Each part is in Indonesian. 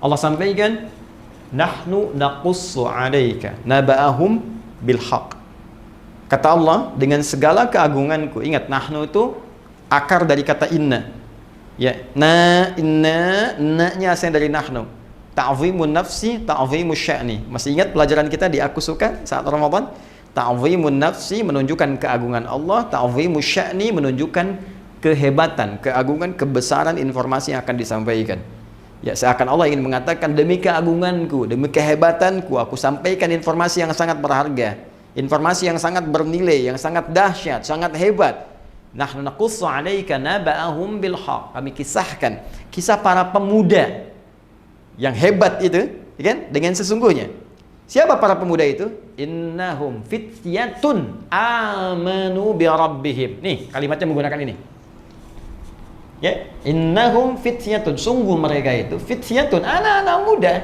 Allah sampaikan, nahnu naqussu 'alaika naba'ahum bil haqq. Kata Allah, dengan segala keagunganku. Ingat, nahnu itu akar dari kata inna. Ya, na-nya asal dari nahnu. Ta'zimun nafsi, ta'zimus sya'ni. Masih ingat pelajaran kita di Aku Suka saat Ramadan? Ta'zimun nafsi menunjukkan keagungan Allah, ta'zimus sya'ni menunjukkan kehebatan, keagungan, kebesaran informasi yang akan disampaikan. Ya, seakan Allah ingin mengatakan, demi keagunganku, demi kehebatanku, aku sampaikan informasi yang sangat berharga, informasi yang sangat bernilai, yang sangat dahsyat, sangat hebat. Nahnu naqussu 'alaika naba'ahum bil haqq. Kami kisahkan kisah para pemuda yang hebat itu, kan? Dengan sesungguhnya. Siapa para pemuda itu? Innahum fityatun amanu bi rabbihim. Nih, kalimatnya menggunakan ini. Ya, innahum fityatun, sungguh mereka itu fityatun, anak-anak muda.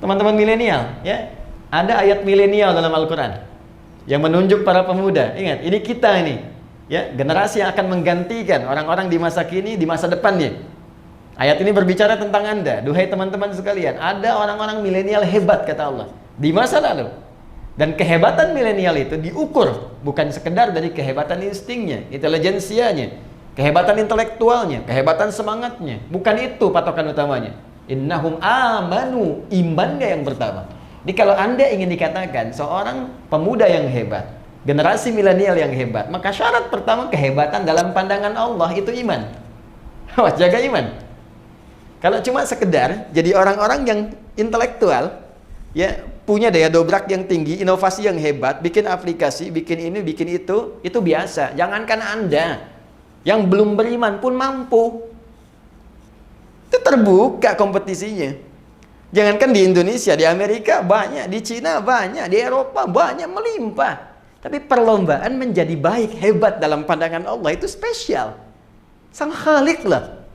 Teman-teman milenial, ya. Ada ayat milenial dalam Al-Qur'an yang menunjuk para pemuda. Ingat, ini kita ini, ya, generasi yang akan menggantikan orang-orang di masa kini, di masa depannya. Ayat ini berbicara tentang Anda. Duhai teman-teman sekalian, ada orang-orang milenial hebat, kata Allah, di masa lalu. Dan kehebatan milenial itu diukur bukan sekedar dari kehebatan instingnya, intelijensianya, kehebatan intelektualnya, kehebatan semangatnya. Bukan itu patokan utamanya. Innahum amanu, imannya yang pertama. Jadi kalau Anda ingin dikatakan seorang pemuda yang hebat, generasi milenial yang hebat, maka syarat pertama kehebatan dalam pandangan Allah itu iman. Jaga iman. Kalau cuma sekedar jadi orang-orang yang intelektual, ya, punya daya dobrak yang tinggi, inovasi yang hebat, bikin aplikasi, bikin ini, bikin itu biasa. Jangankan Anda yang belum beriman pun mampu. Itu terbuka kompetisinya. Jangankan di Indonesia, di Amerika banyak, di Cina banyak, di Eropa banyak, melimpah. Tapi perlombaan menjadi baik, hebat dalam pandangan Allah itu spesial. Sang Khalik lah.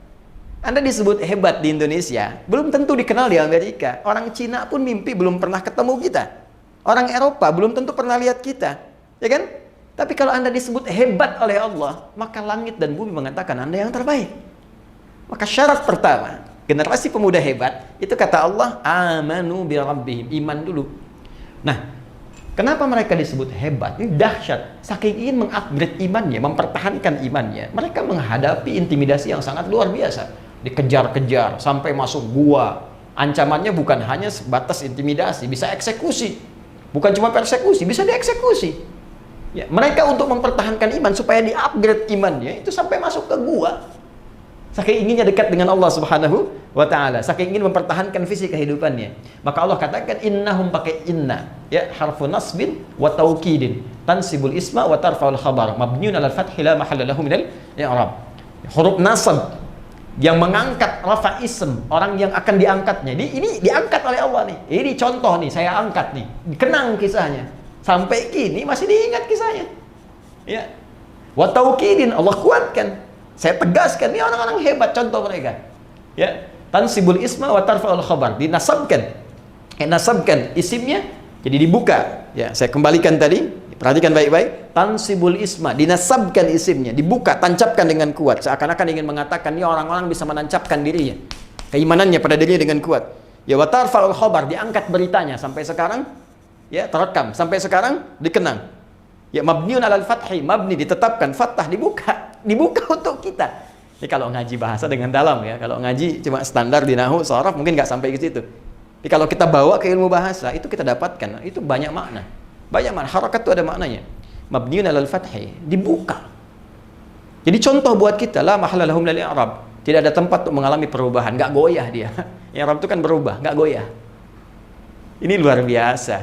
Anda disebut hebat di Indonesia, belum tentu dikenal di Amerika. Orang Cina pun mimpi belum pernah ketemu kita. Orang Eropa belum tentu pernah lihat kita. Ya kan? Tapi kalau Anda disebut hebat oleh Allah, maka langit dan bumi mengatakan Anda yang terbaik. Maka syarat pertama, generasi pemuda hebat, itu kata Allah, amanu bi rabbihim, iman dulu. Nah, kenapa mereka disebut hebat? Ini dahsyat. Saking ingin mengupgrade imannya, mempertahankan imannya, mereka menghadapi intimidasi yang sangat luar biasa. Dikejar-kejar sampai masuk gua. Ancamannya bukan hanya sebatas intimidasi, bisa eksekusi. Bukan cuma persekusi, bisa dieksekusi. Ya, mereka untuk mempertahankan iman supaya di-upgrade imannya itu sampai masuk ke gua. Saking inginnya dekat dengan Allah Subhanahu wa taala, saking ingin mempertahankan visi kehidupannya. Maka Allah katakan innahum, pakai inna, ya, harfu nasbin wa taukidin, tansibul isma wa tarfa'ul khabar, mabniun 'alal fathi la mahalla lahu minal i'rab. Huruf nasab yang mengangkat rafa ism, orang yang akan diangkatnya. Ini diangkat oleh Allah nih. Ini contoh nih, saya angkat nih. Kenang kisahnya. Sampai kini masih diingat kisahnya. Ya. Wa taukidin, Allah kuatkan. Saya tegaskan, ini orang-orang hebat, contoh mereka. Ya, tansibul isma wa tarfa'ul khabar, dinasabkan. Nasabkan isimnya jadi dibuka. Ya, saya kembalikan tadi. Perhatikan baik-baik. Tansibul isma, dinasabkan isimnya, dibuka, tancapkan dengan kuat. Seakan-akan ingin mengatakan ini orang-orang bisa menancapkan dirinya, keimanannya pada dirinya dengan kuat. Ya, wa tarfa'ul khabar, diangkat beritanya sampai sekarang, ya, terekam sampai sekarang dikenang. Ya, mabniun 'alal fathi, mabni ditetapkan, fathah dibuka untuk kita. Ini kalau ngaji bahasa dengan dalam, ya. Kalau ngaji cuma standar di nahwu, sharaf mungkin nggak sampai ke situ. Tapi kalau kita bawa ke ilmu bahasa, itu kita dapatkan, itu banyak makna. Banyak makna, harakat itu ada maknanya. Mabniun 'alal fathi, dibuka. Jadi contoh buat kita, la mahalla lahum minal i'rab. Tidak ada tempat untuk mengalami perubahan, nggak goyah dia. I'rab itu kan berubah, nggak goyah. Ini luar biasa.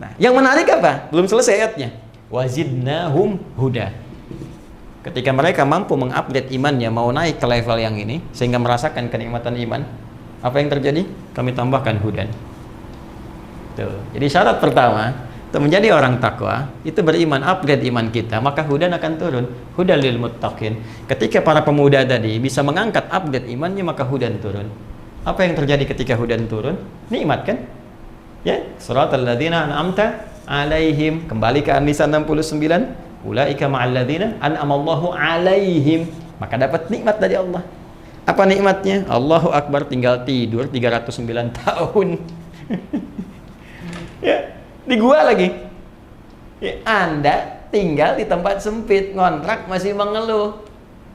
Nah, yang menarik apa? Belum selesai ayatnya. Wazidnahum huda. Ketika mereka mampu mengupdate imannya, mau naik ke level yang ini, sehingga merasakan kenikmatan iman, apa yang terjadi? Kami tambahkan hudan. Tuh. Jadi syarat pertama, untuk menjadi orang takwa, itu beriman, upgrade iman kita, maka hudan akan turun. Hudan lil muttaqin. Ketika para pemuda tadi bisa mengangkat upgrade imannya, maka hudan turun. Apa yang terjadi ketika hudan turun? Nikmat kan? Ya, suratal ladzina an'amta alaihim, kembali ke An-Nisa 69, ulaika ma'al ladzina an'amallahu alaihim, maka dapat nikmat dari Allah. Apa nikmatnya? Allahu Akbar, tinggal tidur 309 tahun. Ya, di gua lagi. Ya, Anda tinggal di tempat sempit, ngontrak masih mengeluh.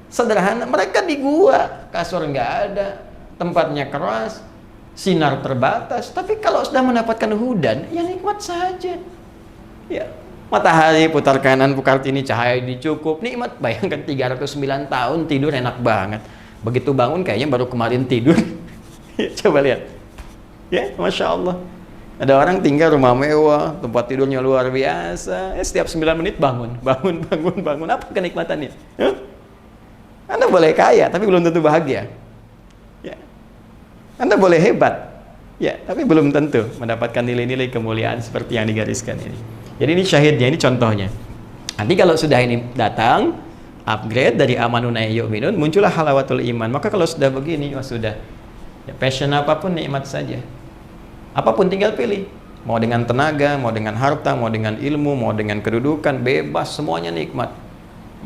Sederhana, mereka di gua, kasur nggak ada, tempatnya keras, sinar terbatas. Tapi kalau sudah mendapatkan hudan, ya nikmat saja. Ya, matahari putar kanan, putar kiri, cahaya dicukup, nikmat. Bayangkan 309 tahun tidur enak banget. Begitu bangun kayaknya baru kemarin tidur. Coba lihat. Ya, Masya Allah. Ada orang tinggal rumah mewah, tempat tidurnya luar biasa. Setiap 9 menit bangun. Apa kenikmatannya? Anda boleh kaya, tapi belum tentu bahagia. Ya. Anda boleh hebat, ya, tapi belum tentu mendapatkan nilai-nilai kemuliaan seperti yang digariskan ini. Jadi ini syahidnya, ini contohnya. Nanti kalau sudah ini datang, upgrade dari amanuna yu'minun, muncullah halawatul iman. Maka kalau sudah begini, sudah. Ya, passion apapun nikmat saja. Apapun tinggal pilih. Mau dengan tenaga, mau dengan harta, mau dengan ilmu, mau dengan kedudukan, bebas, semuanya nikmat.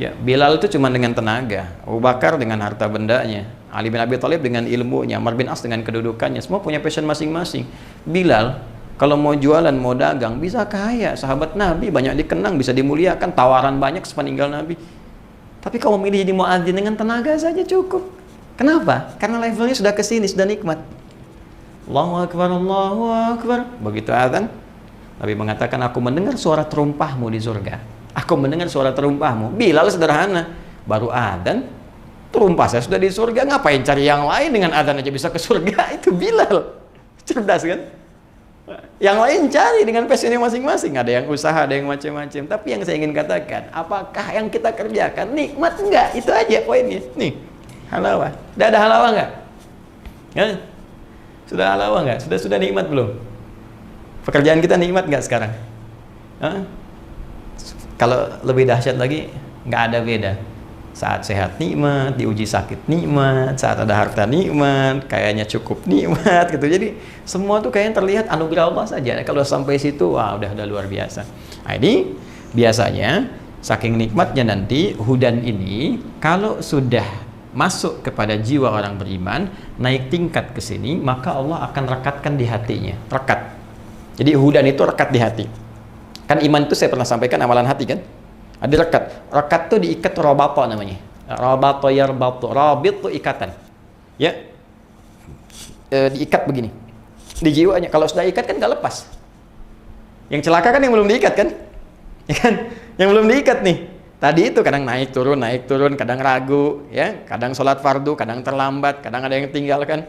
Ya, Bilal itu cuma dengan tenaga, Abu Bakar dengan harta bendanya, Ali bin Abi Thalib dengan ilmunya, Amr bin As dengan kedudukannya, semua punya passion masing-masing. Bilal kalau mau jualan, mau dagang, bisa kaya. Sahabat Nabi banyak dikenang, bisa dimuliakan, tawaran banyak sepeninggal Nabi. Tapi kalau memilih jadi muadzin dengan tenaga saja cukup. Kenapa? Karena levelnya sudah ke sini, sudah nikmat. Allahu Akbar, Allahu Akbar. Begitu azan, Nabi mengatakan, aku mendengar suara terumpahmu di surga. Aku mendengar suara terumpahmu. Bilal sederhana, baru adzan, terumpah saya sudah di surga. Ngapain cari yang lain, dengan adzan aja bisa ke surga? Itu Bilal. Cerdas kan? Yang lain cari dengan passionnya masing-masing. Ada yang usaha, ada yang macam-macam. Tapi yang saya ingin katakan, apakah yang kita kerjakan nikmat? Enggak, itu aja poinnya. Nih, halawah. Sudah ada halawah enggak? Ya? Sudah halawah enggak? Sudah nikmat belum? Pekerjaan kita nikmat enggak sekarang? Hah? Kalau lebih dahsyat lagi, nggak ada beda. Saat sehat nikmat, diuji sakit nikmat, saat ada harta nikmat, kayaknya cukup nikmat gitu. Jadi semua tuh kayaknya terlihat anugerah Allah saja. Kalau sampai situ, wah udah luar biasa. Nah, ini biasanya saking nikmatnya nanti hudan ini kalau sudah masuk kepada jiwa orang beriman, naik tingkat ke sini, maka Allah akan rekatkan di hatinya. Rekat. Jadi hudan itu rekat di hati. Kan iman itu saya pernah sampaikan amalan hati kan? Ada rekat. Rekat itu diikat robato namanya. Robato yarbatu. Rabit itu ikatan. Ya. Diikat begini. Di jiwanya. Kalau sudah ikat kan nggak lepas. Yang celaka kan yang belum diikat kan? Ya kan? Yang belum diikat nih. Tadi itu kadang naik turun, kadang ragu, ya, kadang sholat fardu, kadang terlambat, kadang ada yang tinggalkan.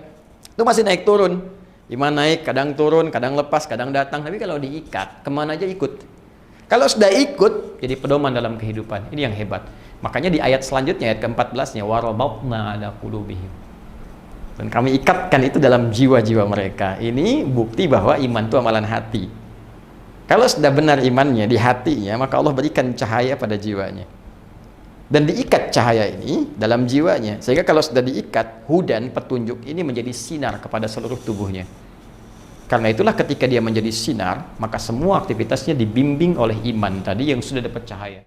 Itu masih naik turun. Iman naik, kadang turun, kadang lepas, kadang datang. Tapi kalau diikat, kemana aja ikut. Kalau sudah ikut, jadi pedoman dalam kehidupan. Ini yang hebat. Makanya di ayat selanjutnya, ayat ke-14-nya, warabatna ala qulubihim. Dan kami ikatkan itu dalam jiwa-jiwa mereka. Ini bukti bahwa iman itu amalan hati. Kalau sudah benar imannya di hatinya, maka Allah berikan cahaya pada jiwanya. Dan diikat cahaya ini dalam jiwanya. Sehingga kalau sudah diikat, hudan, petunjuk ini menjadi sinar kepada seluruh tubuhnya. Karena itulah ketika dia menjadi sinar, maka semua aktivitasnya dibimbing oleh iman tadi yang sudah dapat cahaya.